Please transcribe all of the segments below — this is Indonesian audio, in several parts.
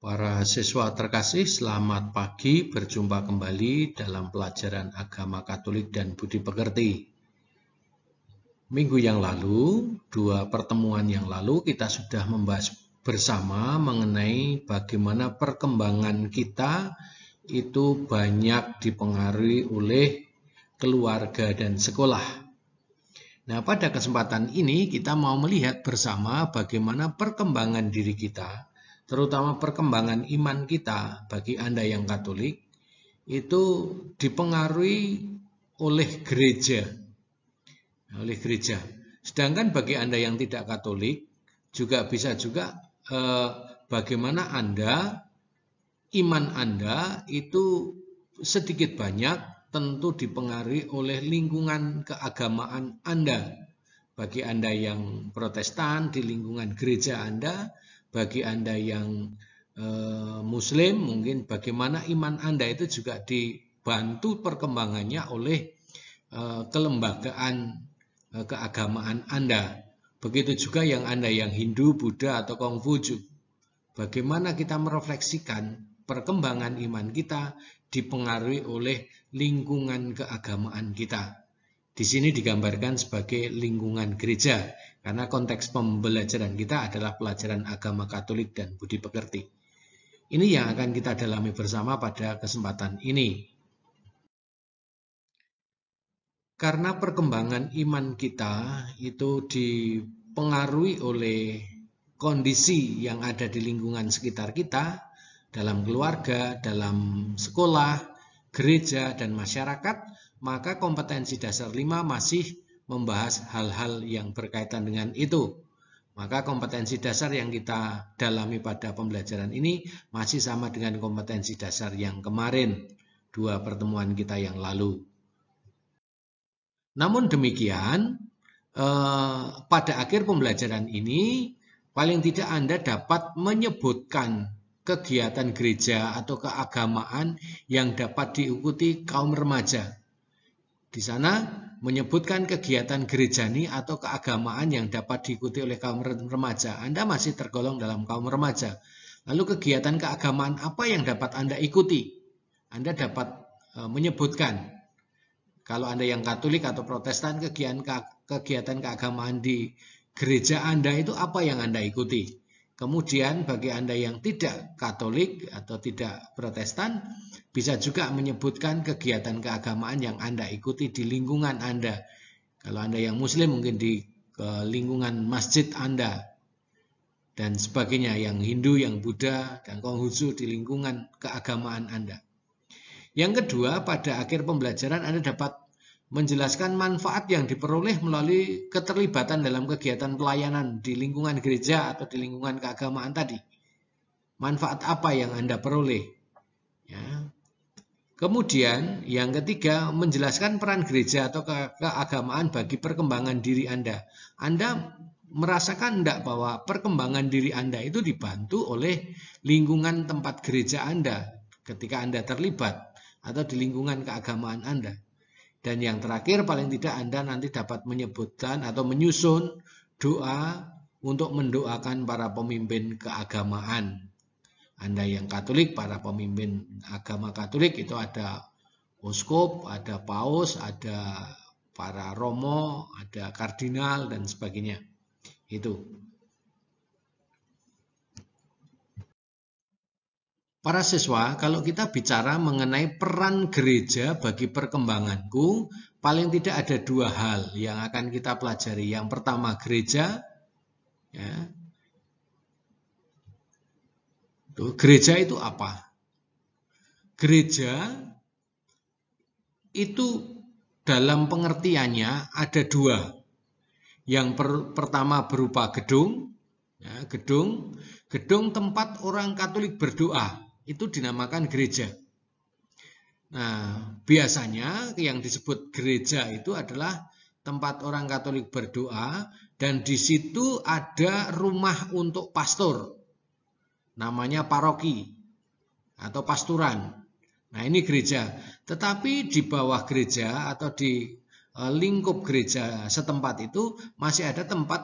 Para siswa terkasih, selamat pagi, berjumpa kembali dalam pelajaran agama Katolik dan Budi Pekerti. Minggu yang lalu, dua pertemuan yang lalu, kita sudah membahas bersama mengenai bagaimana perkembangan kita itu banyak dipengaruhi oleh keluarga dan sekolah. Nah, pada kesempatan ini kita mau melihat bersama bagaimana perkembangan diri kita, terutama perkembangan iman kita bagi Anda yang Katolik, itu dipengaruhi oleh gereja. Sedangkan bagi Anda yang tidak Katolik, juga bisa juga bagaimana iman Anda itu sedikit banyak tentu dipengaruhi oleh lingkungan keagamaan Anda. Bagi Anda yang Protestan, di lingkungan gereja Anda. Bagi Anda yang Muslim, mungkin bagaimana iman Anda itu juga dibantu perkembangannya oleh kelembagaan keagamaan Anda. Begitu juga yang Anda yang Hindu, Buddha, atau Konghucu. Bagaimana kita merefleksikan perkembangan iman kita dipengaruhi oleh lingkungan keagamaan kita. Di sini digambarkan sebagai lingkungan gereja, karena konteks pembelajaran kita adalah pelajaran agama Katolik dan Budi Pekerti. Ini yang akan kita dalami bersama pada kesempatan ini. Karena perkembangan iman kita itu dipengaruhi oleh kondisi yang ada di lingkungan sekitar kita, dalam keluarga, dalam sekolah, gereja, dan masyarakat, maka kompetensi dasar 5 masih membahas hal-hal yang berkaitan dengan itu. Maka kompetensi dasar yang kita dalami pada pembelajaran ini masih sama dengan kompetensi dasar yang kemarin, 2 pertemuan kita yang lalu. Namun demikian, pada akhir pembelajaran ini, paling tidak Anda dapat menyebutkan kegiatan gereja atau keagamaan yang dapat diikuti kaum remaja. Di sana menyebutkan kegiatan gerejani atau keagamaan yang dapat diikuti oleh kaum remaja. Anda masih tergolong dalam kaum remaja. Lalu kegiatan keagamaan apa yang dapat Anda ikuti? Anda dapat menyebutkan. Kalau Anda yang Katolik atau Protestan, kegiatan keagamaan di gereja Anda itu apa yang Anda ikuti? Kemudian bagi Anda yang tidak Katolik atau tidak Protestan, bisa juga menyebutkan kegiatan keagamaan yang Anda ikuti di lingkungan Anda. Kalau Anda yang Muslim mungkin di lingkungan masjid Anda dan sebagainya, yang Hindu, yang Buddha, dan Konghucu di lingkungan keagamaan Anda. Yang kedua, pada akhir pembelajaran Anda dapat menjelaskan manfaat yang diperoleh melalui keterlibatan dalam kegiatan pelayanan di lingkungan gereja atau di lingkungan keagamaan tadi. Manfaat apa yang Anda peroleh? Ya. Kemudian yang ketiga, menjelaskan peran gereja atau keagamaan bagi perkembangan diri Anda. Anda merasakan enggak bahwa perkembangan diri Anda itu dibantu oleh lingkungan tempat gereja Anda ketika Anda terlibat atau di lingkungan keagamaan Anda? Dan yang terakhir, paling tidak Anda nanti dapat menyebutkan atau menyusun doa untuk mendoakan para pemimpin keagamaan. Anda yang Katolik, para pemimpin agama Katolik itu ada uskup, ada paus, ada para romo, ada kardinal, dan sebagainya. Itu. Para siswa, kalau kita bicara mengenai peran gereja bagi perkembanganku, paling tidak ada 2 hal yang akan kita pelajari. Yang pertama, gereja. Ya. Gereja itu apa? Gereja itu dalam pengertiannya ada 2. Yang pertama berupa gedung, ya, gedung tempat orang Katolik berdoa. Itu dinamakan gereja. Nah, biasanya yang disebut gereja itu adalah tempat orang Katolik berdoa dan di situ ada rumah untuk pastor. Namanya paroki atau pasturan. Nah, ini gereja. Tetapi di bawah gereja atau di lingkup gereja setempat itu masih ada tempat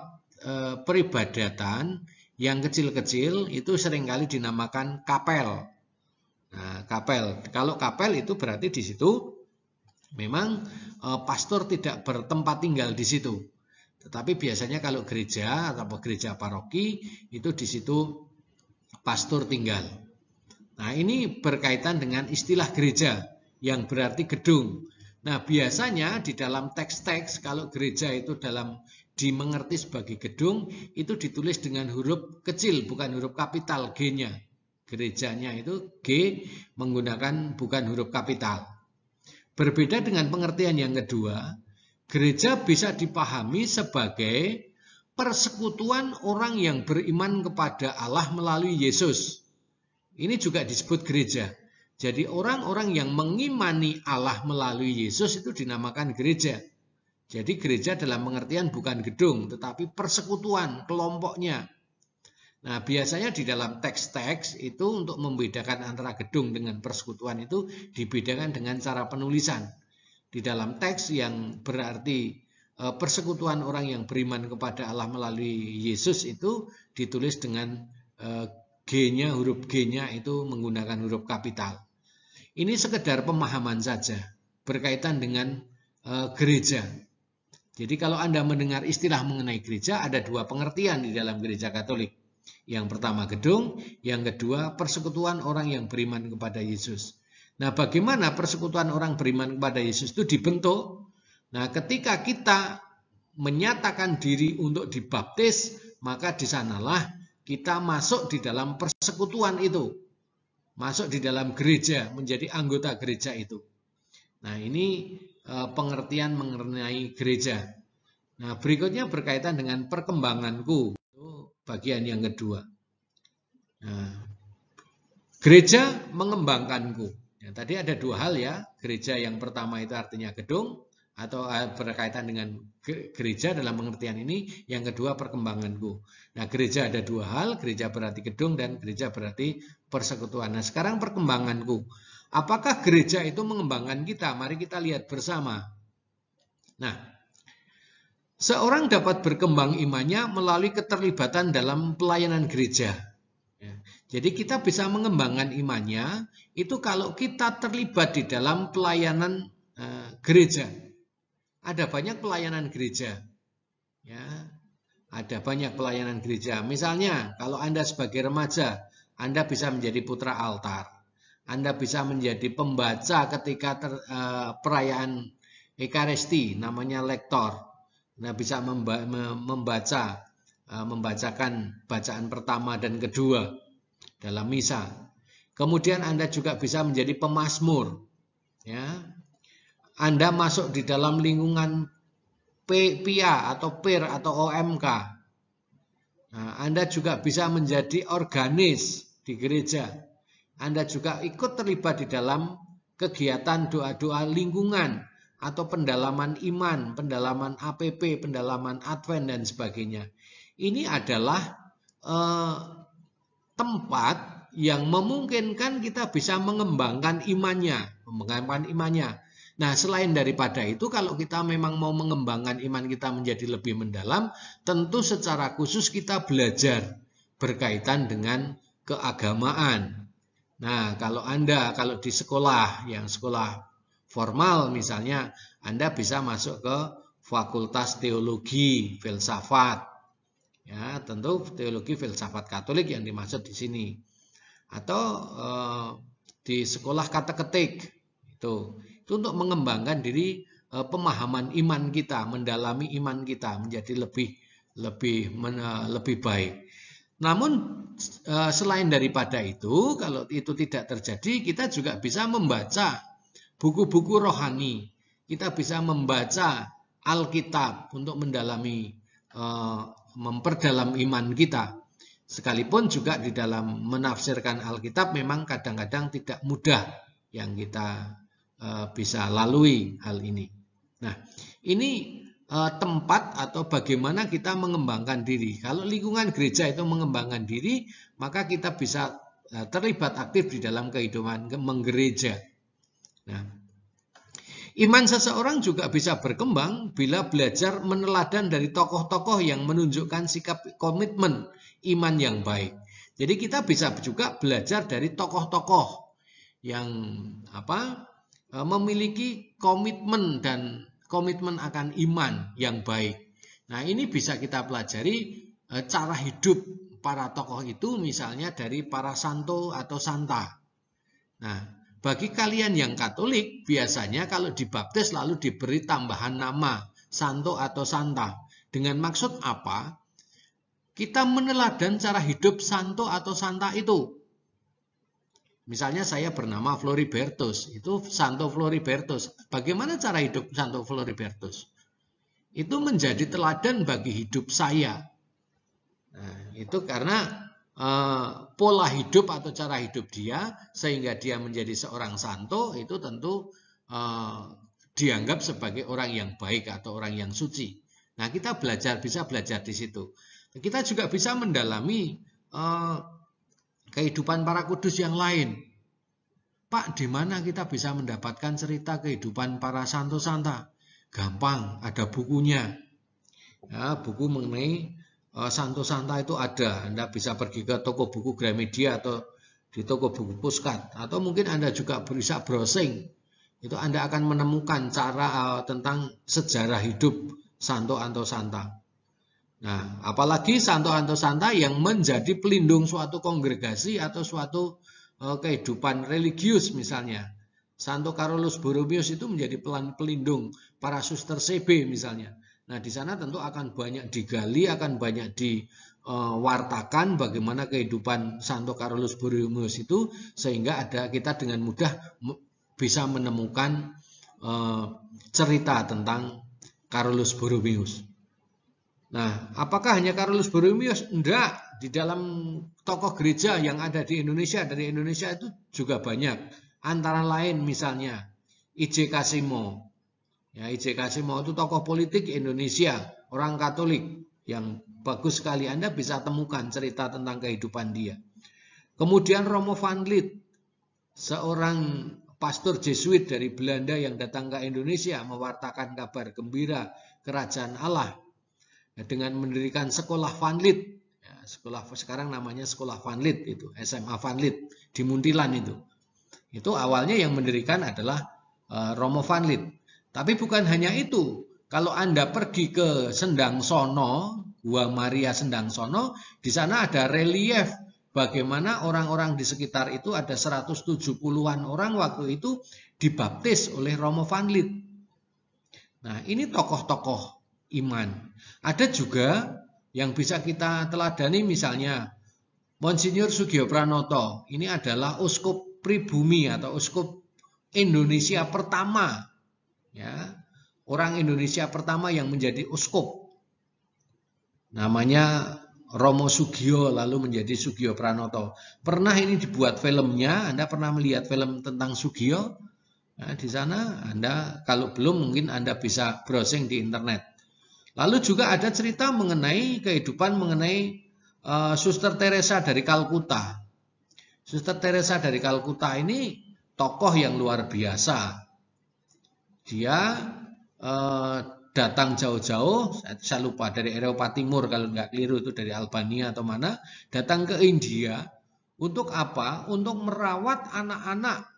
peribadatan Yang kecil-kecil itu seringkali dinamakan kapel. Nah, kapel. Kalau kapel itu berarti di situ memang pastor tidak bertempat tinggal di situ. Tetapi biasanya kalau gereja atau gereja paroki itu di situ pastor tinggal. Nah, ini berkaitan dengan istilah gereja yang berarti gedung. Nah, biasanya di dalam teks-teks kalau gereja itu dimengerti sebagai gedung itu ditulis dengan huruf kecil bukan huruf kapital G-nya. Gerejanya itu G menggunakan bukan huruf kapital. Berbeda dengan pengertian yang kedua, gereja bisa dipahami sebagai persekutuan orang yang beriman kepada Allah melalui Yesus. Ini juga disebut gereja. Jadi orang-orang yang mengimani Allah melalui Yesus itu dinamakan gereja. Jadi gereja dalam pengertian bukan gedung, tetapi persekutuan, kelompoknya. Nah, biasanya di dalam teks-teks itu untuk membedakan antara gedung dengan persekutuan itu dibedakan dengan cara penulisan. Di dalam teks yang berarti persekutuan orang yang beriman kepada Allah melalui Yesus itu ditulis dengan G-nya, huruf G-nya itu menggunakan huruf kapital. Ini sekedar pemahaman saja berkaitan dengan gereja. Jadi kalau Anda mendengar istilah mengenai gereja, ada dua pengertian di dalam gereja Katolik. Yang pertama gedung, yang kedua persekutuan orang yang beriman kepada Yesus. Nah, bagaimana persekutuan orang beriman kepada Yesus itu dibentuk? Nah, ketika kita menyatakan diri untuk dibaptis, maka di sanalah kita masuk di dalam persekutuan itu. Masuk di dalam gereja, menjadi anggota gereja itu. Nah, ini pengertian mengenai gereja. Nah, berikutnya berkaitan dengan perkembanganku. Itu bagian yang kedua. Nah, gereja mengembangkanku. Ya, tadi ada dua hal ya. Gereja yang pertama itu artinya gedung atau berkaitan dengan gereja dalam pengertian ini. Yang kedua perkembanganku. Nah, gereja ada dua hal. Gereja berarti gedung dan gereja berarti persekutuan. Nah, sekarang perkembanganku. Apakah gereja itu mengembangkan kita? Mari kita lihat bersama. Nah, seorang dapat berkembang imannya melalui keterlibatan dalam pelayanan gereja. Ya, jadi kita bisa mengembangkan imannya itu kalau kita terlibat di dalam pelayanan gereja. Ada banyak pelayanan gereja. Ya, ada banyak pelayanan gereja. Misalnya, kalau Anda sebagai remaja, Anda bisa menjadi putra altar. Anda bisa menjadi pembaca ketika perayaan Ekaristi, namanya lektor. Anda bisa membacakan bacaan pertama dan kedua dalam misa. Kemudian Anda juga bisa menjadi pemazmur. Ya. Anda masuk di dalam lingkungan PIA atau PIR atau OMK. Nah, Anda juga bisa menjadi organis di gereja. Anda juga ikut terlibat di dalam kegiatan doa-doa lingkungan atau pendalaman iman, pendalaman APP, pendalaman Advent dan sebagainya. Ini adalah tempat yang memungkinkan kita bisa mengembangkan imannya. Nah, selain daripada itu, kalau kita memang mau mengembangkan iman kita menjadi lebih mendalam, tentu secara khusus kita belajar berkaitan dengan keagamaan. Nah, kalau di sekolah, yang sekolah formal misalnya, Anda bisa masuk ke Fakultas Teologi, Filsafat. Ya, tentu teologi filsafat Katolik yang dimaksud di sini. Atau di sekolah kateketik. Itu untuk mengembangkan diri pemahaman iman kita, mendalami iman kita menjadi lebih baik. Namun selain daripada itu, kalau itu tidak terjadi, kita juga bisa membaca buku-buku rohani. Kita bisa membaca Alkitab untuk memperdalam iman kita. Sekalipun juga di dalam menafsirkan Alkitab memang kadang-kadang tidak mudah yang kita bisa lalui hal ini. Nah, ini tempat atau bagaimana kita mengembangkan diri. Kalau lingkungan gereja itu mengembangkan diri, maka kita bisa terlibat aktif di dalam kehidupan menggereja. Nah, Iman seseorang juga bisa berkembang bila belajar meneladan dari tokoh-tokoh yang menunjukkan sikap komitmen iman yang baik. Jadi kita bisa juga belajar dari tokoh-tokoh yang memiliki komitmen dan komitmen akan iman yang baik. Nah, ini bisa kita pelajari cara hidup para tokoh itu, misalnya dari para santo atau santa. Nah, bagi kalian yang Katolik, biasanya kalau dibaptis lalu diberi tambahan nama santo atau santa. Dengan maksud apa? Kita meneladan cara hidup santo atau santa itu. Misalnya saya bernama Floribertus, itu Santo Floribertus. Bagaimana cara hidup Santo Floribertus? Itu menjadi teladan bagi hidup saya. Nah, itu karena pola hidup atau cara hidup dia, sehingga dia menjadi seorang santo, itu tentu dianggap sebagai orang yang baik atau orang yang suci. Nah, kita bisa belajar di situ. Kita juga bisa mendalami kehidupan para kudus yang lain. Pak, di mana kita bisa mendapatkan cerita kehidupan para santo santa? Gampang, ada bukunya. Ya, buku mengenai santo santa itu ada. Anda bisa pergi ke toko buku Gramedia atau di toko buku Puskat, atau mungkin Anda juga bisa browsing. Itu Anda akan menemukan cara tentang sejarah hidup santo atau santa. Nah, apalagi santo atau santa yang menjadi pelindung suatu kongregasi atau suatu kehidupan religius misalnya. Santo Carolus Borromeus itu menjadi pelindung para suster CB misalnya. Nah, di sana tentu akan banyak digali, akan banyak diwartakan bagaimana kehidupan Santo Carolus Borromeus itu, sehingga kita dengan mudah bisa menemukan cerita tentang Carolus Borromeus. Nah, apakah hanya Carolus Borromeus? Enggak. Di dalam tokoh gereja yang ada di Indonesia, dari Indonesia itu juga banyak. Antara lain misalnya I.J. Kasimo. Ya, I.J. Kasimo itu tokoh politik Indonesia, orang Katolik yang bagus sekali. Anda bisa temukan cerita tentang kehidupan dia. Kemudian Romo van Lith, seorang pastor Jesuit dari Belanda yang datang ke Indonesia mewartakan kabar gembira kerajaan Allah. Dengan mendirikan sekolah Van Lith, ya, sekolah sekarang namanya sekolah Van Lith, itu SMA Van Lith di Muntilan itu awalnya yang mendirikan adalah Romo Van Lith. Tapi bukan hanya itu, kalau Anda pergi ke Sendangsono, Gua Maria Sendangsono, di sana ada relief bagaimana orang-orang di sekitar itu, ada 170-an orang waktu itu dibaptis oleh Romo Van Lith. Nah, ini tokoh-tokoh iman. Ada juga yang bisa kita teladani, misalnya Monsinyur Sugio Pranoto. Ini adalah uskup pribumi atau uskup Indonesia pertama, ya, orang Indonesia pertama yang menjadi uskup. Namanya Romo Sugio, lalu menjadi Sugio Pranoto. Pernah ini dibuat filmnya. Anda pernah melihat film tentang Sugio? Nah, di sana Anda, kalau belum, mungkin Anda bisa browsing di internet. Lalu juga ada cerita mengenai kehidupan mengenai Suster Teresa dari Kalkuta. Suster Teresa dari Kalkuta ini tokoh yang luar biasa. Dia datang jauh-jauh, saya lupa, dari Eropa Timur kalau nggak keliru, itu dari Albania atau mana, datang ke India. Untuk apa? Untuk merawat anak-anak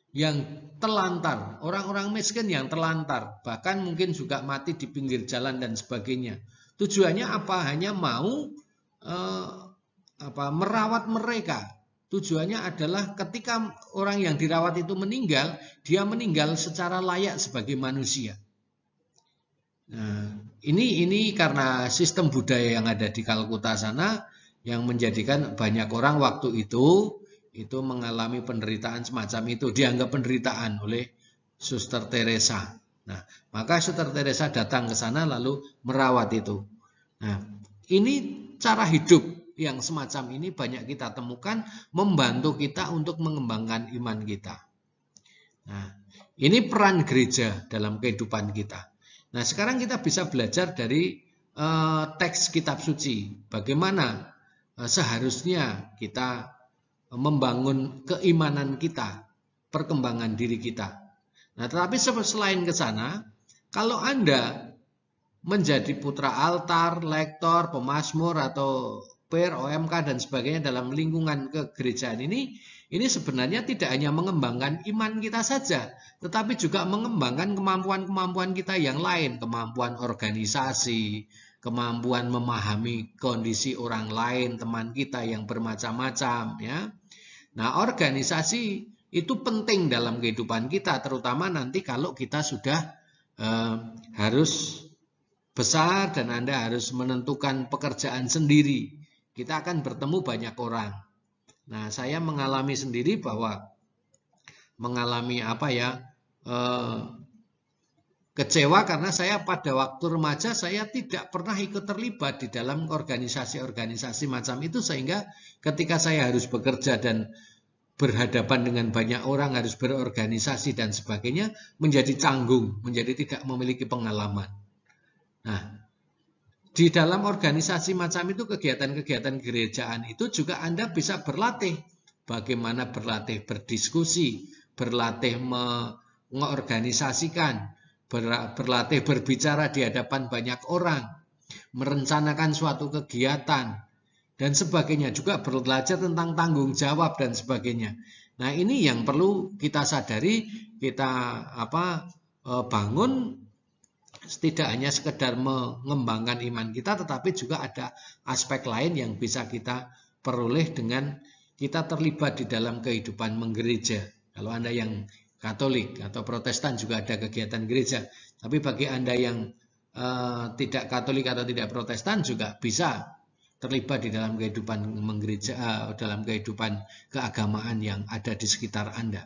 yang telantar, orang-orang miskin yang telantar, bahkan mungkin juga mati di pinggir jalan dan sebagainya. Tujuannya apa? Hanya mau merawat mereka. Tujuannya adalah ketika orang yang dirawat itu meninggal, dia meninggal secara layak sebagai manusia. Nah, ini karena sistem budaya yang ada di Kalkuta sana yang menjadikan banyak orang waktu itu mengalami penderitaan semacam itu, dianggap penderitaan oleh Suster Teresa. Nah, maka Suster Teresa datang ke sana lalu merawat itu. Nah, ini cara hidup yang semacam ini banyak kita temukan, membantu kita untuk mengembangkan iman kita. Nah, ini peran gereja dalam kehidupan kita. Nah, sekarang kita bisa belajar dari teks kitab suci, bagaimana seharusnya kita membangun keimanan kita, perkembangan diri kita. Nah, tetapi selain ke sana, kalau Anda menjadi putra altar, lektor, pemazmur, atau per, OMK, dan sebagainya dalam lingkungan kegerejaan ini sebenarnya tidak hanya mengembangkan iman kita saja, tetapi juga mengembangkan kemampuan-kemampuan kita yang lain, kemampuan organisasi, kemampuan memahami kondisi orang lain, teman kita yang bermacam-macam, ya. Nah, organisasi itu penting dalam kehidupan kita, terutama nanti kalau kita sudah harus besar dan Anda harus menentukan pekerjaan sendiri. Kita akan bertemu banyak orang. Nah, saya mengalami sendiri bahwa mengalami kecewa karena saya pada waktu remaja saya tidak pernah ikut terlibat di dalam organisasi-organisasi macam itu, sehingga ketika saya harus bekerja dan berhadapan dengan banyak orang, harus berorganisasi dan sebagainya, menjadi canggung, menjadi tidak memiliki pengalaman. Nah, di dalam organisasi macam itu, kegiatan-kegiatan gerejaan itu juga Anda bisa berlatih. Bagaimana berlatih berdiskusi, berlatih mengorganisasikan, berlatih berbicara di hadapan banyak orang, merencanakan suatu kegiatan, dan sebagainya. Juga belajar tentang tanggung jawab dan sebagainya. Nah, ini yang perlu kita sadari, kita bangun. Tidak hanya sekedar mengembangkan iman kita, tetapi juga ada aspek lain yang bisa kita peroleh dengan kita terlibat di dalam kehidupan menggereja. Kalau Anda yang Katolik atau Protestan juga ada kegiatan gereja. Tapi bagi Anda yang tidak Katolik atau tidak Protestan juga bisa terlibat di dalam kehidupan menggereja, dalam kehidupan keagamaan yang ada di sekitar Anda,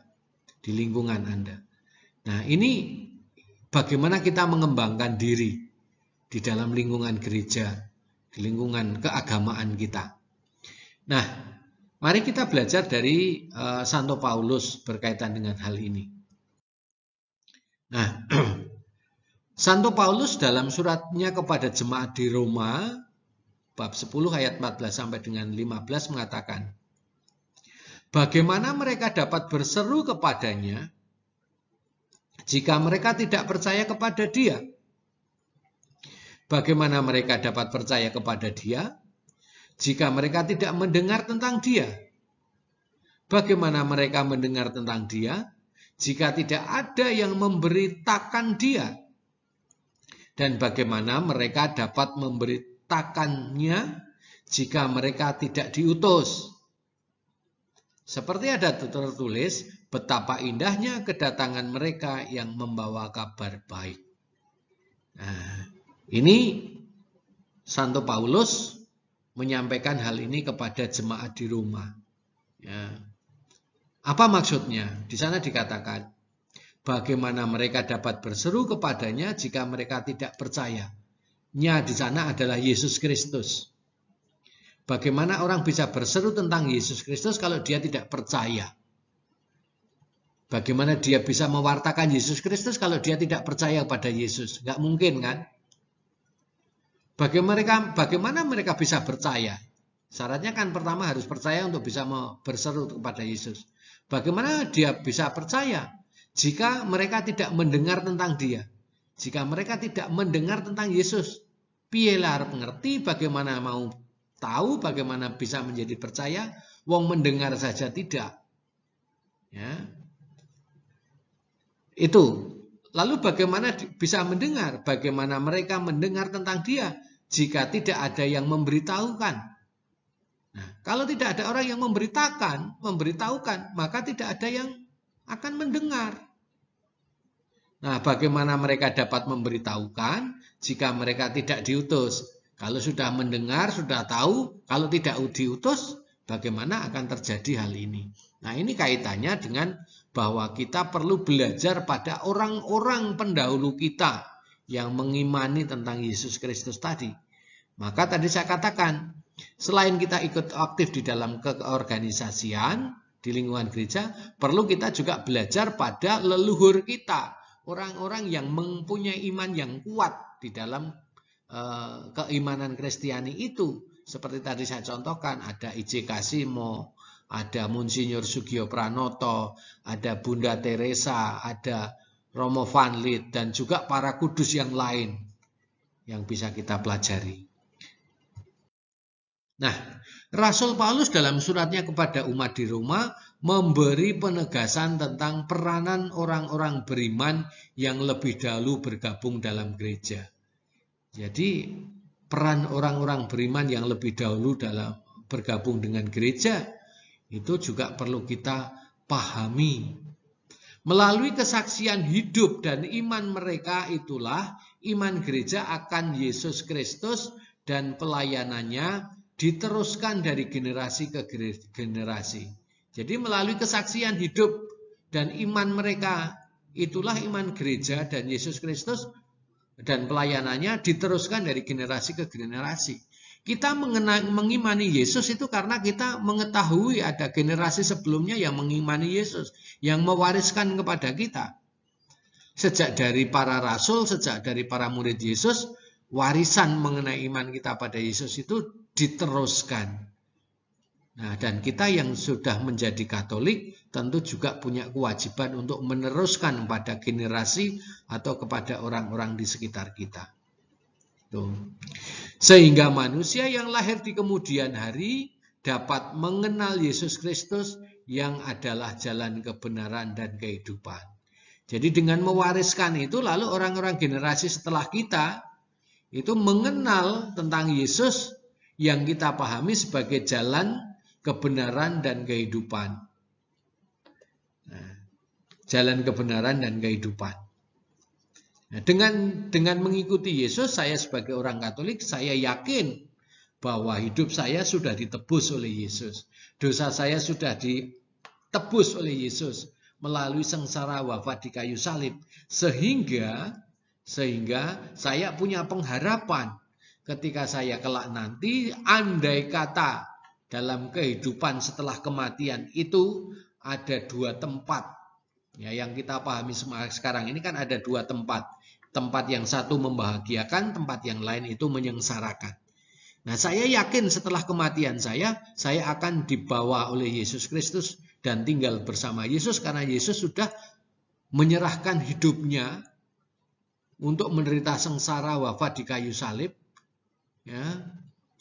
di lingkungan Anda. Nah, ini bagaimana kita mengembangkan diri di dalam lingkungan gereja, di lingkungan keagamaan kita. Nah, mari kita belajar dari Santo Paulus berkaitan dengan hal ini. Nah, Santo Paulus dalam suratnya kepada jemaat di Roma, bab 10 ayat 14 sampai dengan 15 mengatakan, bagaimana mereka dapat berseru kepadanya jika mereka tidak percaya kepada Dia? Bagaimana mereka dapat percaya kepada Dia jika mereka tidak mendengar tentang Dia? Bagaimana mereka mendengar tentang Dia jika tidak ada yang memberitakan Dia? Dan bagaimana mereka dapat memberitakannya jika mereka tidak diutus? Seperti ada tertulis, betapa indahnya kedatangan mereka yang membawa kabar baik. Nah, ini Santo Paulus menyampaikan hal ini kepada jemaat di Roma. Ya. Apa maksudnya? Di sana dikatakan, bagaimana mereka dapat berseru kepadanya jika mereka tidak percaya. Nya di sana adalah Yesus Kristus. Bagaimana orang bisa berseru tentang Yesus Kristus kalau dia tidak percaya? Bagaimana dia bisa mewartakan Yesus Kristus kalau dia tidak percaya pada Yesus? Nggak mungkin, kan? Bagaimana mereka bisa percaya? Syaratnya kan pertama harus percaya untuk bisa berseru kepada Yesus. Bagaimana dia bisa percaya jika mereka tidak mendengar tentang Dia? Jika mereka tidak mendengar tentang Yesus, piye arep ngerti, bagaimana mau tahu, bagaimana bisa menjadi percaya? Wong mendengar saja tidak. Ya. Itu. Lalu bagaimana bisa mendengar? Bagaimana mereka mendengar tentang Dia jika tidak ada yang memberitahukan? Nah, kalau tidak ada orang yang memberitahukan, maka tidak ada yang akan mendengar. Nah, bagaimana mereka dapat memberitahukan jika mereka tidak diutus? Kalau sudah mendengar, sudah tahu, kalau tidak diutus, bagaimana akan terjadi hal ini? Nah, ini kaitannya dengan bahwa kita perlu belajar pada orang-orang pendahulu kita yang mengimani tentang Yesus Kristus tadi. Maka tadi saya katakan, selain kita ikut aktif di dalam keorganisasian di lingkungan gereja, perlu kita juga belajar pada leluhur kita, orang-orang yang mempunyai iman yang kuat di dalam keimanan Kristiani itu. Seperti tadi saya contohkan, ada I.J. Kasimo, ada Monsinyur Sugio Pranoto, ada Bunda Teresa, ada Romo Van Lith, dan juga para kudus yang lain yang bisa kita pelajari. Nah, Rasul Paulus dalam suratnya kepada umat di Roma memberi penegasan tentang peranan orang-orang beriman yang lebih dahulu bergabung dalam gereja. Jadi, peran orang-orang beriman yang lebih dahulu dalam bergabung dengan gereja itu juga perlu kita pahami. Melalui kesaksian hidup dan iman mereka itulah iman gereja akan Yesus Kristus dan pelayanannya diteruskan dari generasi ke generasi. Jadi melalui kesaksian hidup dan iman mereka itulah iman gereja dan Yesus Kristus dan pelayanannya diteruskan dari generasi ke generasi. Kita mengimani Yesus itu karena kita mengetahui ada generasi sebelumnya yang mengimani Yesus, yang mewariskan kepada kita. Sejak dari para rasul, sejak dari para murid Yesus, warisan mengenai iman kita pada Yesus itu diteruskan. Nah, dan kita yang sudah menjadi Katolik tentu juga punya kewajiban untuk meneruskan pada generasi atau kepada orang-orang di sekitar kita. Sehingga manusia yang lahir di kemudian hari dapat mengenal Yesus Kristus yang adalah jalan kebenaran dan kehidupan. Jadi dengan mewariskan itu, lalu orang-orang generasi setelah kita itu mengenal tentang Yesus yang kita pahami sebagai jalan kebenaran dan kehidupan. Nah, jalan kebenaran dan kehidupan. Nah, dengan mengikuti Yesus, saya sebagai orang Katolik, saya yakin bahwa hidup saya sudah ditebus oleh Yesus. Dosa saya sudah ditebus oleh Yesus melalui sengsara wafat di kayu salib. Sehingga saya punya pengharapan ketika saya kelak nanti, andai kata dalam kehidupan setelah kematian itu ada dua tempat. Ya, yang kita pahami sekarang ini kan ada dua tempat. Tempat yang satu membahagiakan, tempat yang lain itu menyengsarakan. Nah, saya yakin setelah kematian saya akan dibawa oleh Yesus Kristus dan tinggal bersama Yesus karena Yesus sudah menyerahkan hidupnya untuk menderita sengsara wafat di kayu salib. Ya,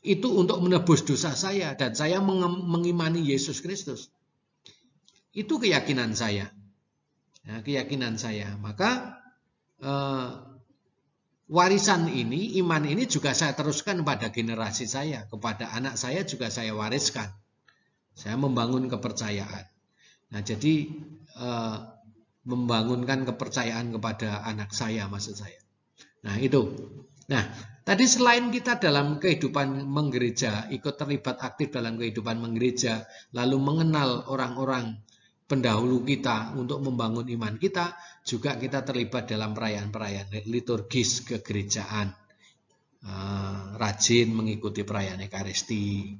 itu untuk menebus dosa saya dan saya mengimani Yesus Kristus. Itu keyakinan saya. Ya, keyakinan saya. Maka warisan ini, iman ini juga saya teruskan pada generasi saya, kepada anak saya juga saya wariskan. Saya membangun kepercayaan. Nah, jadi membangunkan kepercayaan kepada anak saya, maksud saya. Nah, itu. Nah, tadi selain kita dalam kehidupan menggereja, ikut terlibat aktif dalam kehidupan menggereja, lalu mengenal orang-orang pendahulu kita untuk membangun iman kita, juga kita terlibat dalam perayaan-perayaan liturgis kegerejaan. Rajin mengikuti perayaan Ekaristi,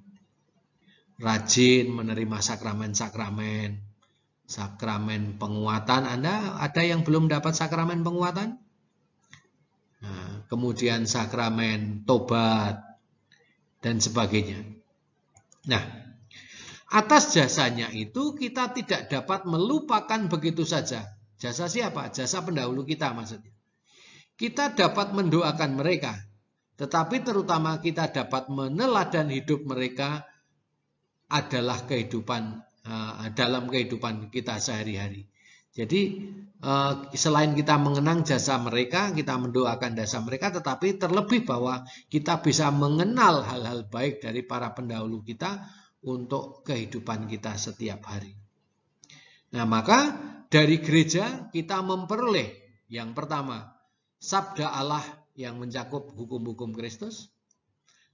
rajin menerima sakramen-sakramen, sakramen penguatan. Anda ada yang belum dapat sakramen penguatan? Nah, kemudian sakramen tobat dan sebagainya. Nah, atas jasanya itu kita tidak dapat melupakan begitu saja. Jasa siapa? Jasa pendahulu kita maksudnya. Kita dapat mendoakan mereka, tetapi terutama kita dapat meneladan hidup mereka adalah kehidupan dalam kehidupan kita sehari-hari. Jadi selain kita mengenang jasa mereka, kita mendoakan jasa mereka, tetapi terlebih bahwa kita bisa mengenal hal-hal baik dari para pendahulu kita untuk kehidupan kita setiap hari. Nah, maka dari gereja kita memperoleh yang pertama, sabda Allah yang mencakup hukum-hukum Kristus.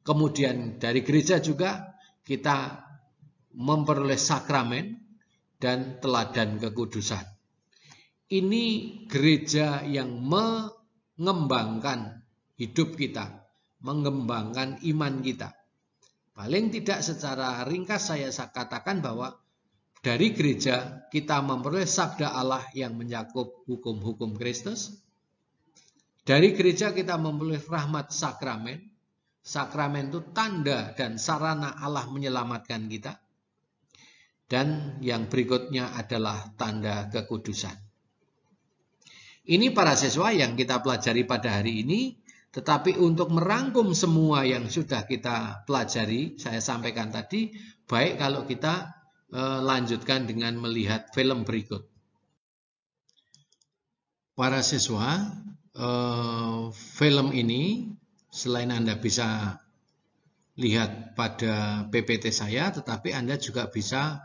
Kemudian dari gereja juga kita memperoleh sakramen dan teladan kekudusan. Ini gereja yang mengembangkan hidup kita, mengembangkan iman kita. Paling tidak secara ringkas saya katakan bahwa dari gereja kita memperoleh sabda Allah yang mencakup hukum-hukum Kristus. Dari gereja kita memperoleh rahmat sakramen. Sakramen itu tanda dan sarana Allah menyelamatkan kita. Dan yang berikutnya adalah tanda kekudusan. Ini para siswa yang kita pelajari pada hari ini, tetapi untuk merangkum semua yang sudah kita pelajari, saya sampaikan tadi, baik kalau kita lanjutkan dengan melihat film berikut. Para siswa, film ini selain Anda bisa lihat pada PPT saya, tetapi Anda juga bisa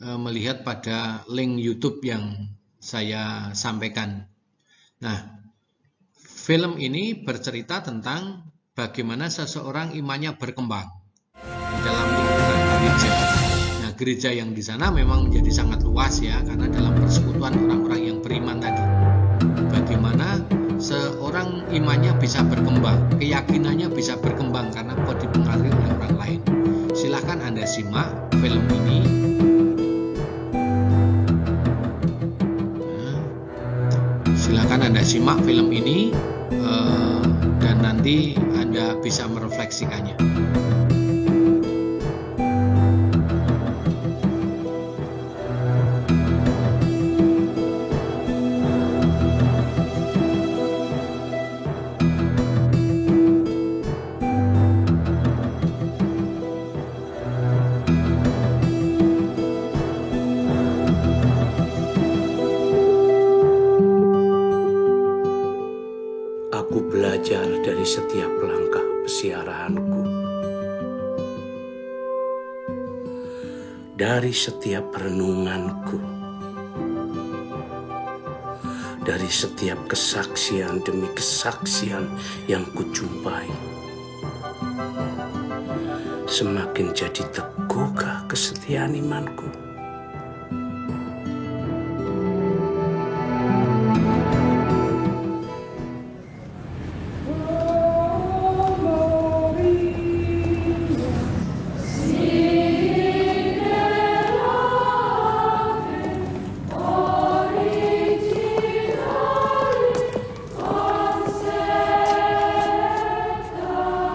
melihat pada link YouTube yang saya sampaikan. Nah, film ini bercerita tentang bagaimana seseorang imannya berkembang di dalam lingkungan gereja. Nah, gereja yang di sana memang menjadi sangat luas ya, karena dalam persekutuan orang-orang yang beriman tadi. Bagaimana seorang imannya bisa berkembang, keyakinannya bisa berkembang karena dipengaruhi oleh orang lain. Silahkan Anda simak film ini. Silakan Anda simak film ini dan nanti Anda bisa merefleksikannya. Aku belajar dari setiap langkah pesiaraanku, dari setiap renunganku, dari setiap kesaksian demi kesaksian yang kujumpai. Semakin jadi teguhkah kesetiaan imanku.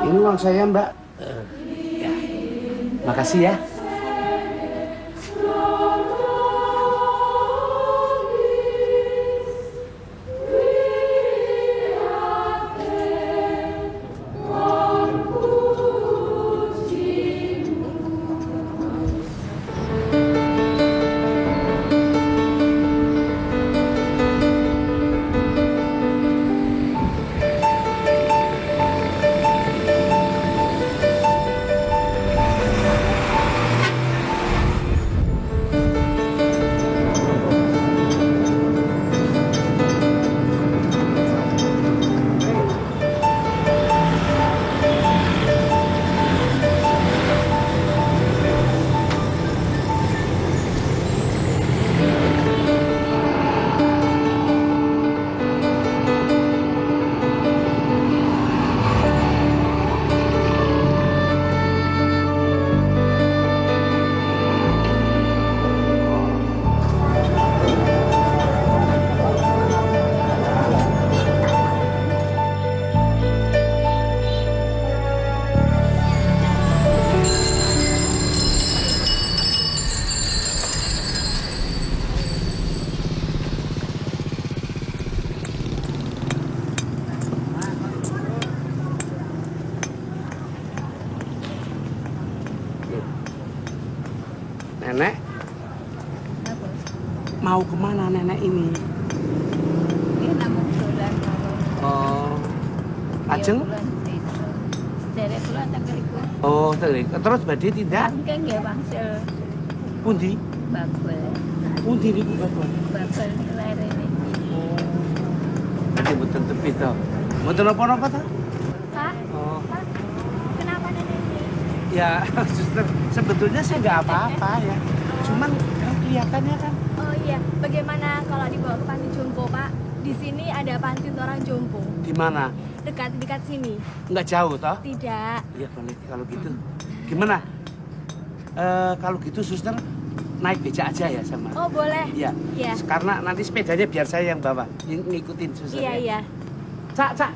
Ini uang saya, Mbak. Ya, makasih ya. Nenek, mau kemana nenek ini? Ini namun dolan karo. Oh, ajeng? Dari kula tanggal iku. Oh, terus badhe tindak? Engke nggih wangsul Pundi? babel. Pundi niku Bapak? Babel lerene. Oh, badhe mboten tepi to. Mboten napa-napa ta? Pak, Oh, Pak. Kenapa nenek ini? ya suster, sebetulnya saya nggak apa-apa ya. Cuman kelihatannya kan. Oh iya, bagaimana kalau dibawa ke panti jompo, Pak? Di sini ada panti untuk orang jompo. Di mana? Dekat sini. Nggak jauh toh? Tidak. Iya boleh kalau gitu. Gimana? Kalau gitu suster naik becak aja ya sama. Oh, boleh. Iya. Iya. Karena nanti sepedanya biar saya yang bawa, ngikutin suster. Iya, ya. iya. Cak.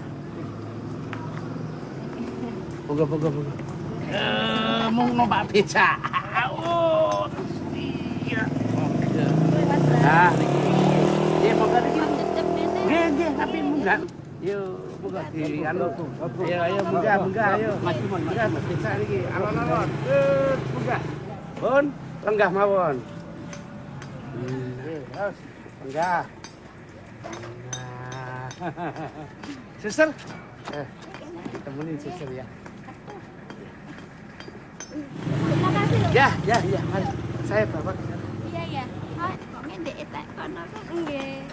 Moga. Mau numpak becak. Oh, iya. Mas, Nah, niki. Iya, moga niki. tetep nenek. Nggih, tapi munggah. Yo, munggah di anu. Ayo munggah, ayo. Maju munggah bisa niki. Alon-alon. Munggah. Pun lenggah mawon. Nggih, terus lenggah. Suster. Ditemenin suster ya. Terima kasih loh. Ya. Mari. Saya bawa ke sana. Iya. Oh, kok ngedek tak kono kan? Nggih.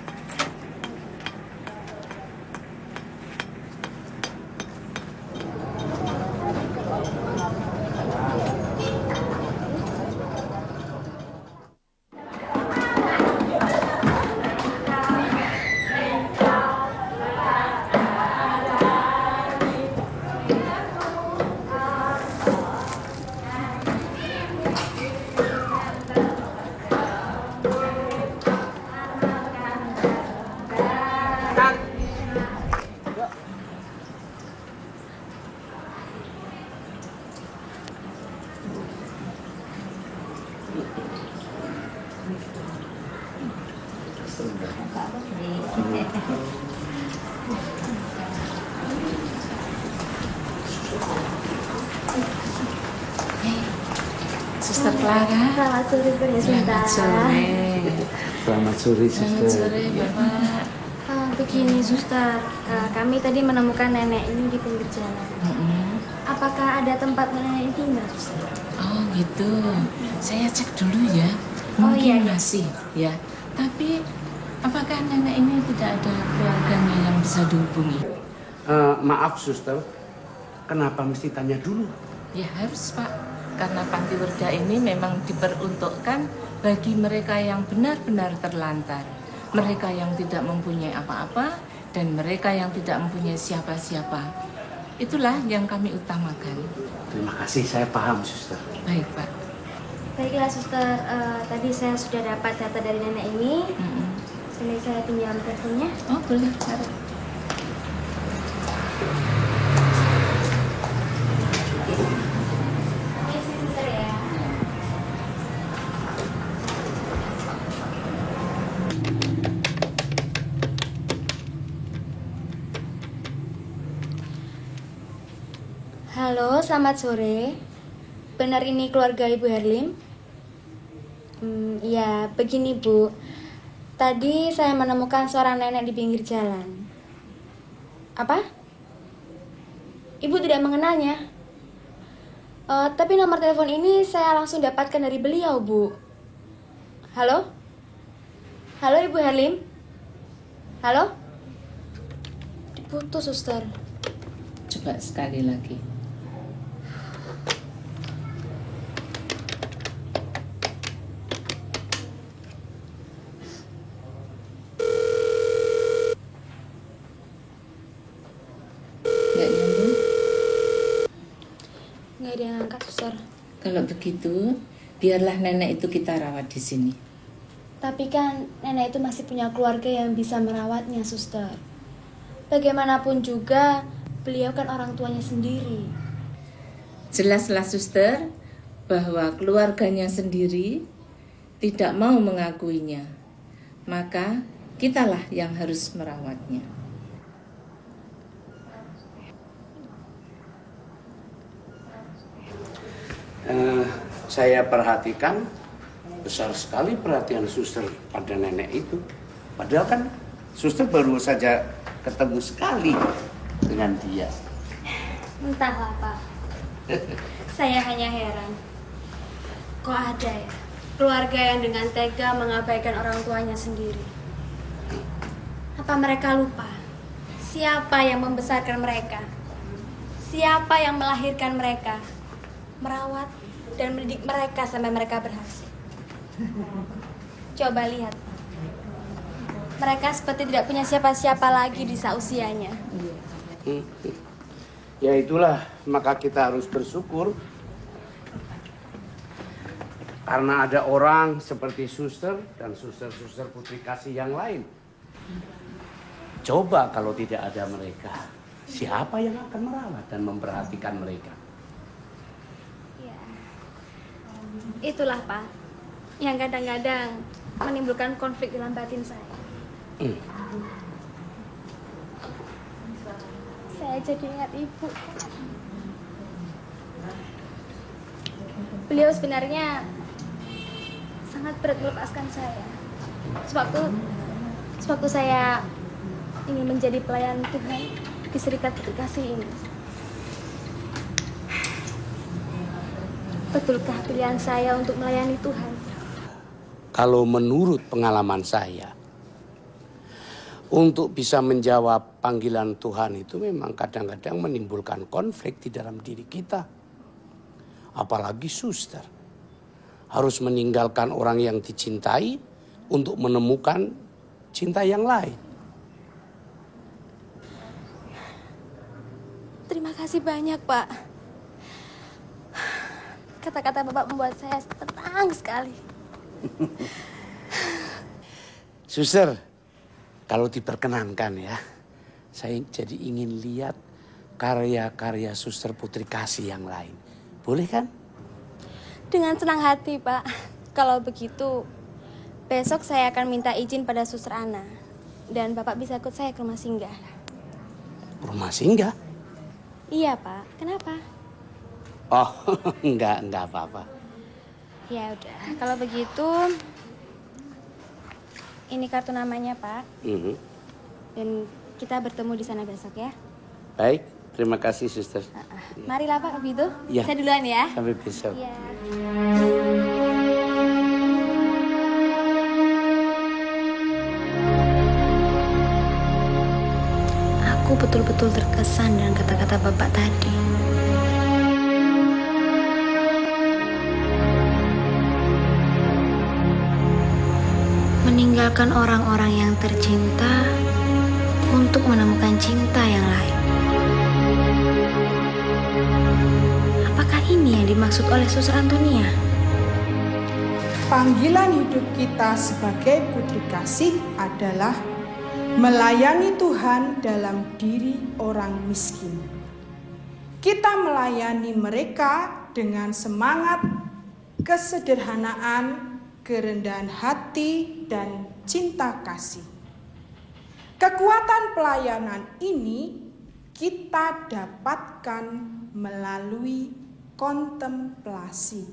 Suster Clara. Selamat sore, Bu ya, Selamat Sinta. sore. Selamat sore, Selamat sore, Bapak. Begini, Suster. Kami tadi menemukan nenek ini di pinggir jalan. Apakah ada tempat nenek tinggal, Suster? Oh gitu. Saya cek dulu ya. Oh, Mungkin iya. masih ya. Tapi apakah nenek ini tidak ada keluarganya yang bisa dihubungi? Maaf, suster. Kenapa mesti tanya dulu? Ya harus Pak. Karena panti werda ini memang diperuntukkan bagi mereka yang benar-benar terlantar. Mereka yang tidak mempunyai apa-apa dan mereka yang tidak mempunyai siapa-siapa. Itulah yang kami utamakan. Terima kasih, saya paham, suster. Baik Pak. Baiklah, Suster. Tadi saya sudah dapat data dari nenek ini. Boleh saya pinjam teleponnya? Oh boleh. Mari. Permisi, Suster ya. Halo, selamat sore. Benar ini keluarga Ibu Herlim? Iya, begini Bu. Tadi saya menemukan seorang nenek di pinggir jalan. Apa? Ibu tidak mengenalnya? Tapi nomor telepon ini saya langsung dapatkan dari beliau, Bu. Halo? Halo, Ibu Herlim? Halo? Diputus, Suster. Coba sekali lagi. Nggak nyambung. Nggak ada yang angkat, Suster. Kalau begitu, biarlah nenek itu kita rawat di sini. Tapi kan nenek itu masih punya keluarga yang bisa merawatnya, Suster. Bagaimanapun juga, beliau kan orang tuanya sendiri. Jelaslah suster bahwa keluarganya sendiri tidak mau mengakuinya. Maka kitalah yang harus merawatnya. Saya perhatikan besar sekali perhatian suster pada nenek itu. Padahal kan suster baru saja ketemu sekali dengan dia. Entahlah, Pak. Saya hanya heran. Kok ada ya keluarga yang dengan tega mengabaikan orang tuanya sendiri? Apa mereka lupa siapa yang membesarkan mereka? Siapa yang melahirkan mereka? Merawat dan mendidik mereka sampai mereka berhasil. Coba lihat. Mereka seperti tidak punya siapa-siapa lagi di sausianya. Ya itulah, maka kita harus bersyukur karena ada orang seperti suster dan suster-suster putri kasih yang lain. Coba kalau tidak ada mereka, siapa yang akan merawat dan memperhatikan mereka? Ya. Itulah, Pak, yang kadang-kadang menimbulkan konflik dalam batin saya. Saya jadi ingat ibu. Beliau sebenarnya sangat berat melepaskan saya. Sewaktu saya ingin menjadi pelayan Tuhan di Serikat Putri Kasih ini. Betulkah pilihan saya untuk melayani Tuhan? Kalau menurut pengalaman saya, untuk bisa menjawab panggilan Tuhan itu memang kadang-kadang menimbulkan konflik di dalam diri kita. Apalagi suster harus meninggalkan orang yang dicintai untuk menemukan cinta yang lain. Terima kasih banyak, Pak. Kata-kata Bapak membuat saya tenang sekali. Suster, kalau diperkenankan ya, saya jadi ingin lihat karya-karya Suster Putri Kasih yang lain. Boleh kan? Dengan senang hati, Pak. Kalau begitu, besok saya akan minta izin pada Suster Ana. Dan Bapak bisa ikut saya ke rumah singgah. Rumah singgah? Iya, Pak. Kenapa? Oh, enggak apa-apa. Ya udah, kalau begitu ini kartu namanya, Pak. Dan kita bertemu di sana besok ya. Baik, terima kasih, Suster. Marilah, Pak, begitu. Ya. Saya duluan ya. Sampai besok. Ya. Aku betul-betul terkesan dengan kata-kata Bapak tadi. Meninggalkan orang-orang yang tercinta untuk menemukan cinta yang lain. Apakah ini yang dimaksud oleh Suster Antonia? Panggilan hidup kita sebagai putri kasih adalah melayani Tuhan dalam diri orang miskin. Kita melayani mereka dengan semangat, kesederhanaan, kerendahan hati, dan cinta kasih. Kekuatan pelayanan ini kita dapatkan melalui kontemplasi.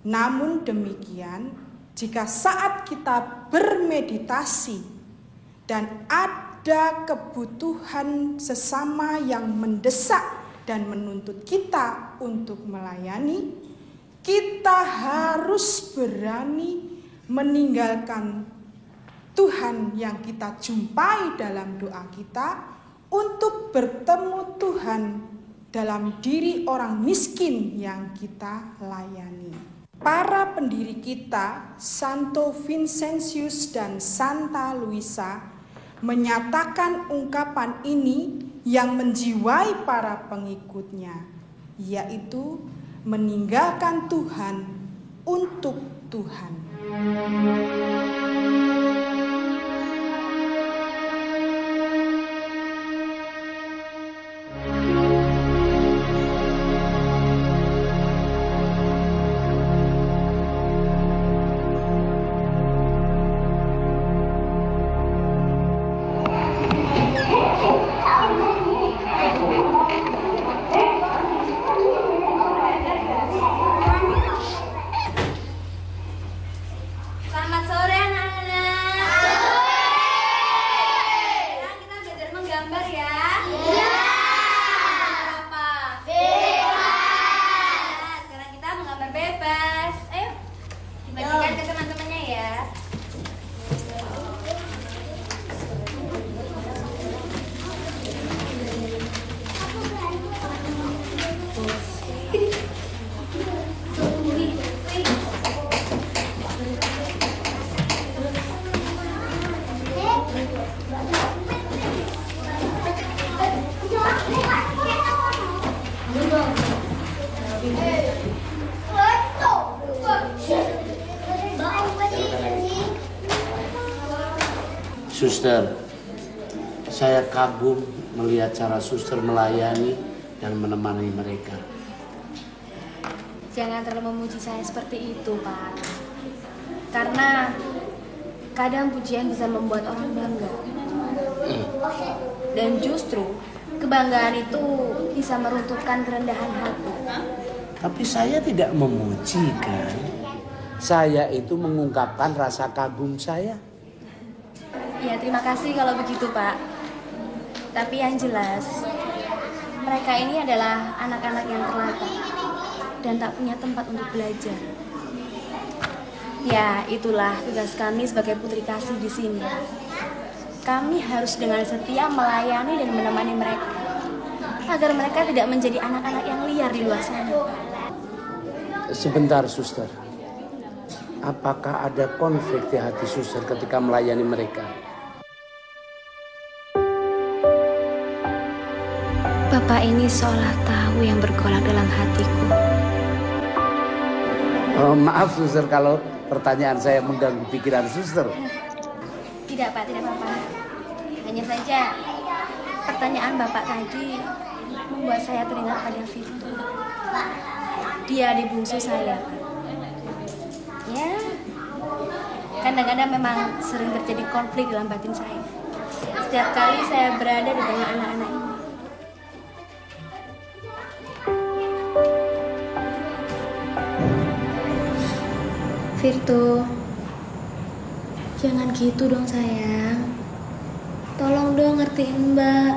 Namun demikian, jika saat kita bermeditasi dan ada kebutuhan sesama yang mendesak dan menuntut kita untuk melayani, kita harus berani meninggalkan Tuhan yang kita jumpai dalam doa kita untuk bertemu Tuhan dalam diri orang miskin yang kita layani. Para pendiri kita, Santo Vincentius dan Santa Luisa, menyatakan ungkapan ini yang menjiwai para pengikutnya, yaitu meninggalkan Tuhan untuk Tuhan. Selamat sore anak-anak. Sekarang kita belajar menggambar ya. Iya. Apa? Bebas. Sekarang kita menggambar bebas. Ayo, dibagikan ke teman-temannya ya. Suster, saya kagum melihat cara suster melayani dan menemani mereka. Jangan terlalu memuji saya seperti itu, Pak. Karena kadang pujian bisa membuat orang bangga. Dan justru Kebanggaan itu bisa meruntuhkan kerendahan hati. Tapi saya tidak memuji kan. Saya itu mengungkapkan rasa kagum saya. Ya, terima kasih kalau begitu, Pak. Tapi yang jelas, mereka ini adalah anak-anak yang terlantar dan tak punya tempat untuk belajar. Ya, itulah tugas kami sebagai putri kasih di sini. Kami harus dengan setia melayani dan menemani mereka, agar mereka tidak menjadi anak-anak yang liar di luar sana. Sebentar, suster. Apakah ada konflik di hati suster ketika melayani mereka? Bapak ini seolah tahu yang bergolak dalam hatiku. Oh, maaf suster kalau pertanyaan saya mengganggu pikiran suster. Tidak, Pak, tidak apa-apa. Hanya saja pertanyaan Bapak tadi membuat saya teringat pada Virto. Dia adik bungsu saya. Ya, kadang-kadang memang sering terjadi konflik dalam batin saya. Setiap kali saya berada di tengah anak-anak ini. Virto, jangan gitu dong sayang. Tolong dong ngertiin Mbak.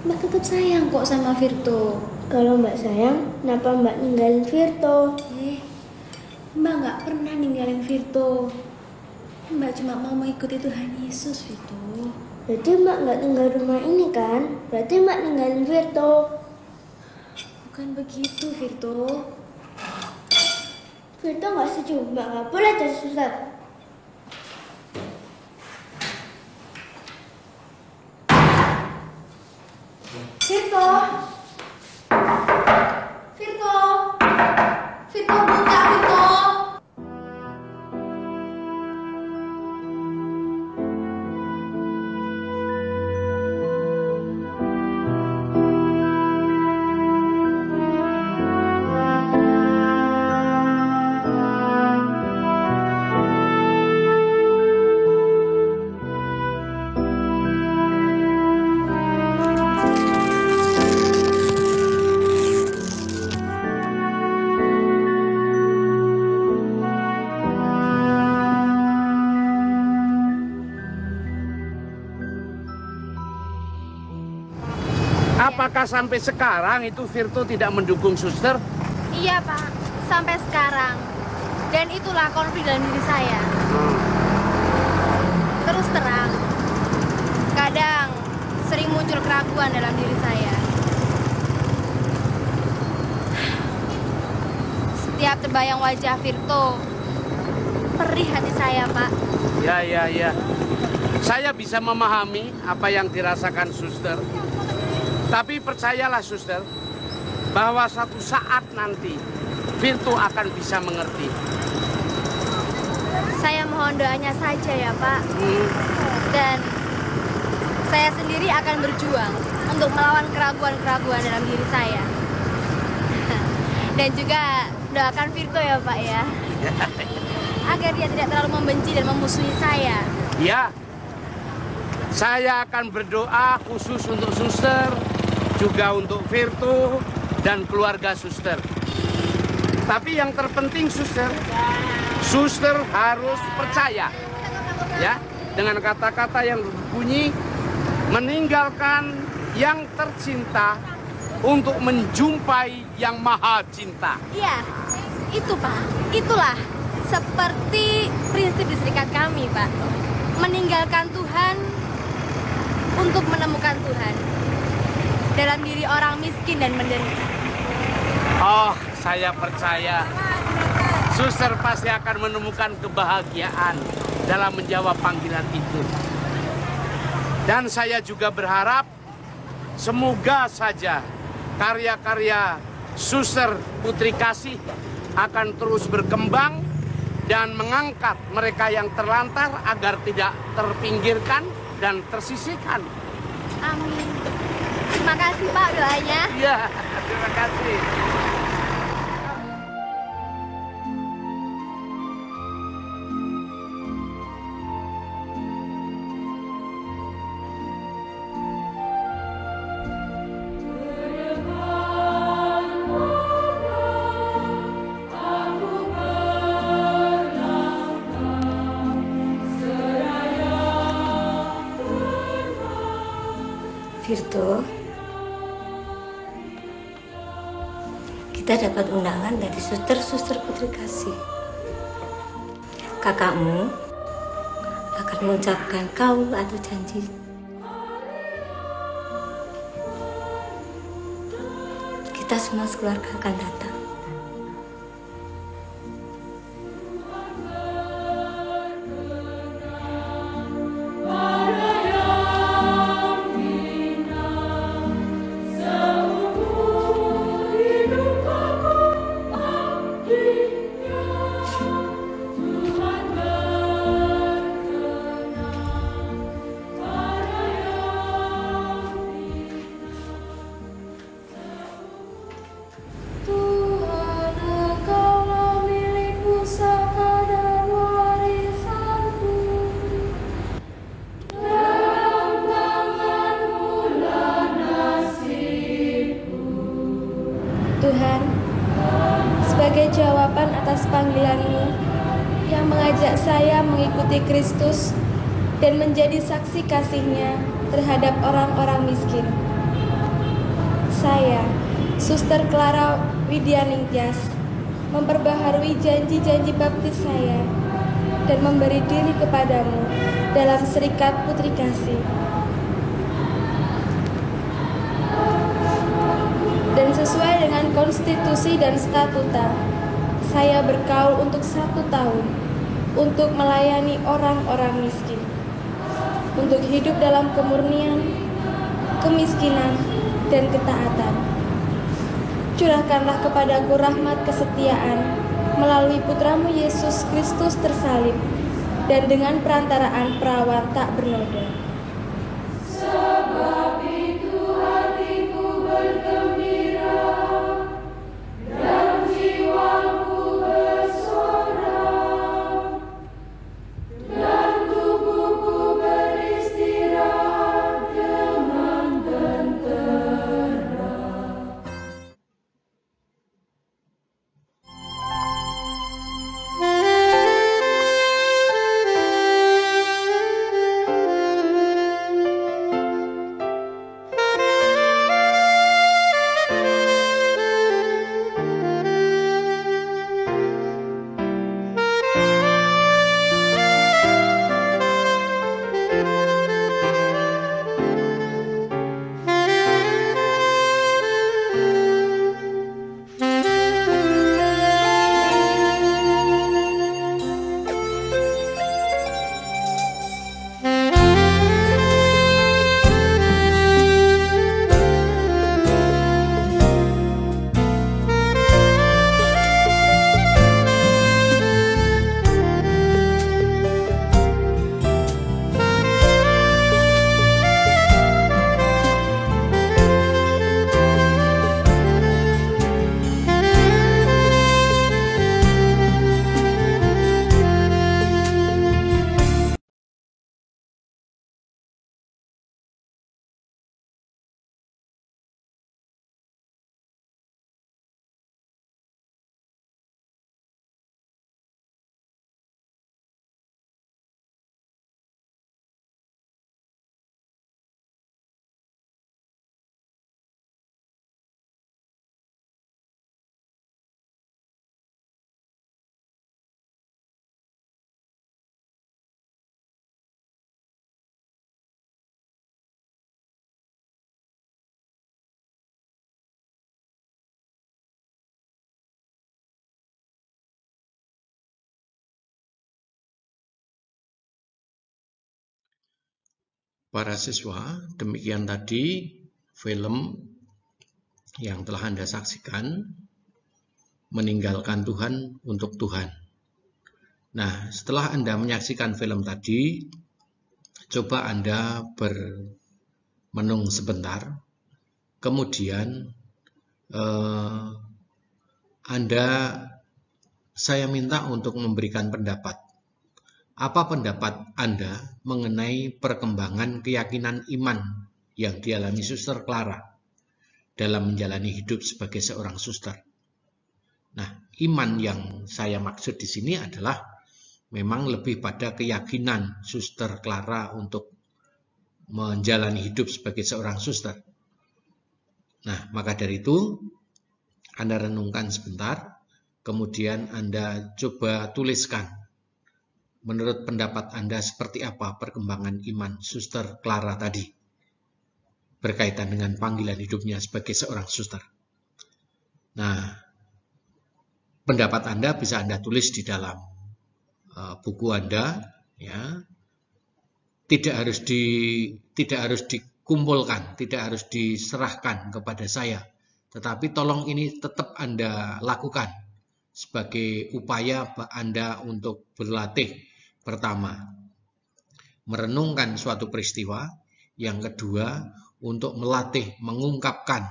Mbak tetap sayang kok sama Virto. Kalau Mbak sayang, kenapa Mbak ninggalin Virto? Mbak nggak pernah ninggalin Virto. Mbak cuma mau mengikuti Tuhan Yesus, Virto. Berarti Mbak nggak tinggal rumah ini kan? Berarti Mbak ninggalin Virto. Bukan begitu, Virto. Virto nggak setuju, Mbak nggak boleh jadi suster. Virto! Virto! Virto, buka, Virto! Apakah sampai sekarang itu Virto tidak mendukung suster? Iya, Pak. Sampai sekarang. Dan itulah konflik dalam diri saya. Terus terang, kadang sering muncul keraguan dalam diri saya. Setiap terbayang wajah Virto, perih hati saya, Pak. Ya. Saya bisa memahami apa yang dirasakan suster. Tapi percayalah suster, bahwa satu saat nanti Virto akan bisa mengerti. Saya mohon doanya saja ya, Pak. Dan saya sendiri akan berjuang untuk melawan keraguan-keraguan dalam diri saya. Dan juga doakan Virto ya, Pak ya. Agar dia tidak terlalu membenci dan memusuhi saya. Ya, saya akan berdoa khusus untuk suster, juga untuk Virto dan keluarga suster. Tapi yang terpenting suster harus percaya ya dengan kata-kata yang berbunyi meninggalkan yang tercinta untuk menjumpai yang maha cinta. Iya, itu Pak. Itulah seperti prinsip di serikat kami, Pak. Meninggalkan Tuhan untuk menemukan Tuhan dalam diri orang miskin dan menderita. Oh, saya percaya suster pasti akan menemukan kebahagiaan dalam menjawab panggilan itu. Dan saya juga berharap semoga saja karya-karya suster Putri Kasih akan terus berkembang dan mengangkat mereka yang terlantar agar tidak terpinggirkan dan tersisihkan. Amin. Terima kasih Pak doanya. Iya, terima kasih. Virto, kita dapat undangan dari suster-suster Putri Kasih. Kakakmu akan mengucapkan kaul atau janji. Kita semua sekeluarga akan datang. Tuhan, sebagai jawaban atas panggilan-Mu yang mengajak saya mengikuti Kristus dan menjadi saksi kasih-Nya terhadap orang-orang miskin. Saya, Suster Clara Widyaningtyas, memperbaharui janji-janji baptis saya dan memberi diri kepadamu dalam serikat Putri Kasih. Dan sesuai dengan konstitusi dan statuta, saya berkaul untuk 1 tahun untuk melayani orang-orang miskin, untuk hidup dalam kemurnian, kemiskinan, dan ketaatan. Curahkanlah kepadaku rahmat kesetiaan melalui Putramu Yesus Kristus tersalib dan dengan perantaraan perawan tak bernoda. Sebab itu hatiku bergembira dan jiwaku bersorak dan tubuhku beristirahat dengan tentera. Para siswa, demikian tadi film yang telah Anda saksikan, Meninggalkan Tuhan untuk Tuhan. Nah, setelah Anda menyaksikan film tadi, coba Anda bermenung sebentar, kemudian saya minta untuk memberikan pendapat. Apa pendapat Anda mengenai perkembangan keyakinan iman yang dialami Suster Clara dalam menjalani hidup sebagai seorang suster? Nah, iman yang saya maksud di sini adalah memang lebih pada keyakinan Suster Clara untuk menjalani hidup sebagai seorang suster. Nah, maka dari itu Anda renungkan sebentar, kemudian Anda coba tuliskan menurut pendapat Anda seperti apa perkembangan iman Suster Clara tadi berkaitan dengan panggilan hidupnya sebagai seorang suster. Nah, pendapat Anda bisa Anda tulis di dalam buku Anda, ya. Tidak harus dikumpulkan, tidak harus diserahkan kepada saya. Tetapi tolong ini tetap Anda lakukan sebagai upaya Anda untuk berlatih. Pertama, merenungkan suatu peristiwa. Yang kedua, untuk melatih mengungkapkan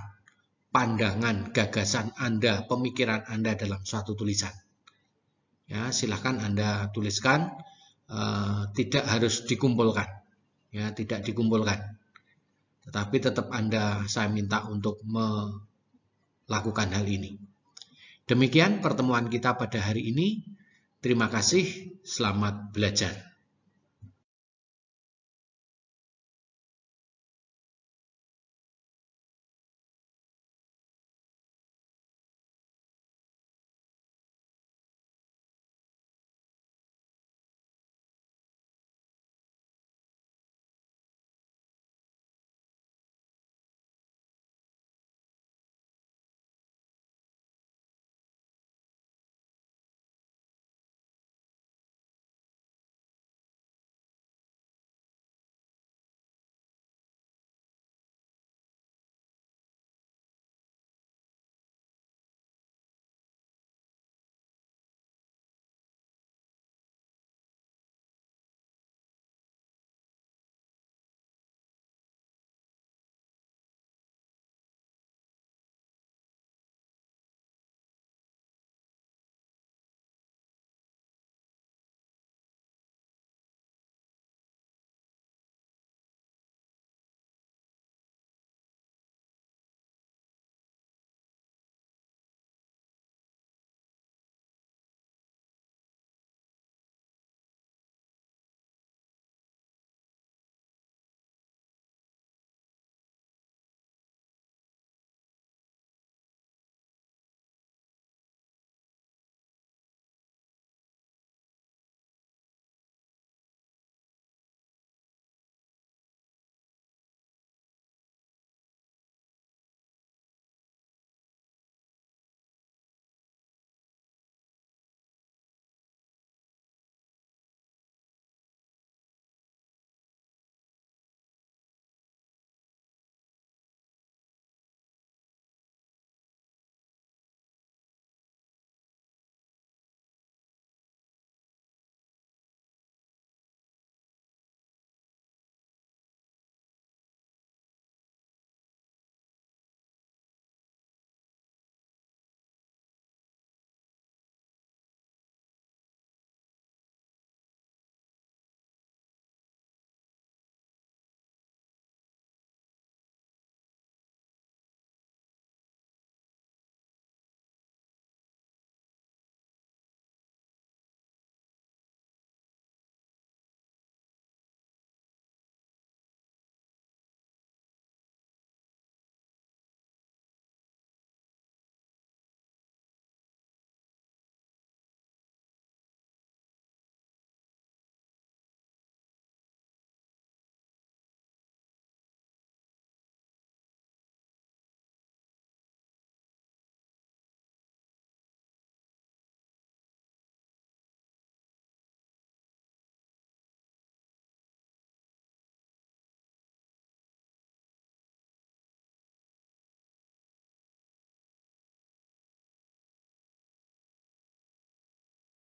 pandangan, gagasan Anda, pemikiran Anda dalam suatu tulisan. Ya, silahkan Anda tuliskan, tidak harus dikumpulkan. Ya, tidak dikumpulkan. Tetapi tetap saya minta untuk melakukan hal ini. Demikian pertemuan kita pada hari ini. Terima kasih, selamat belajar.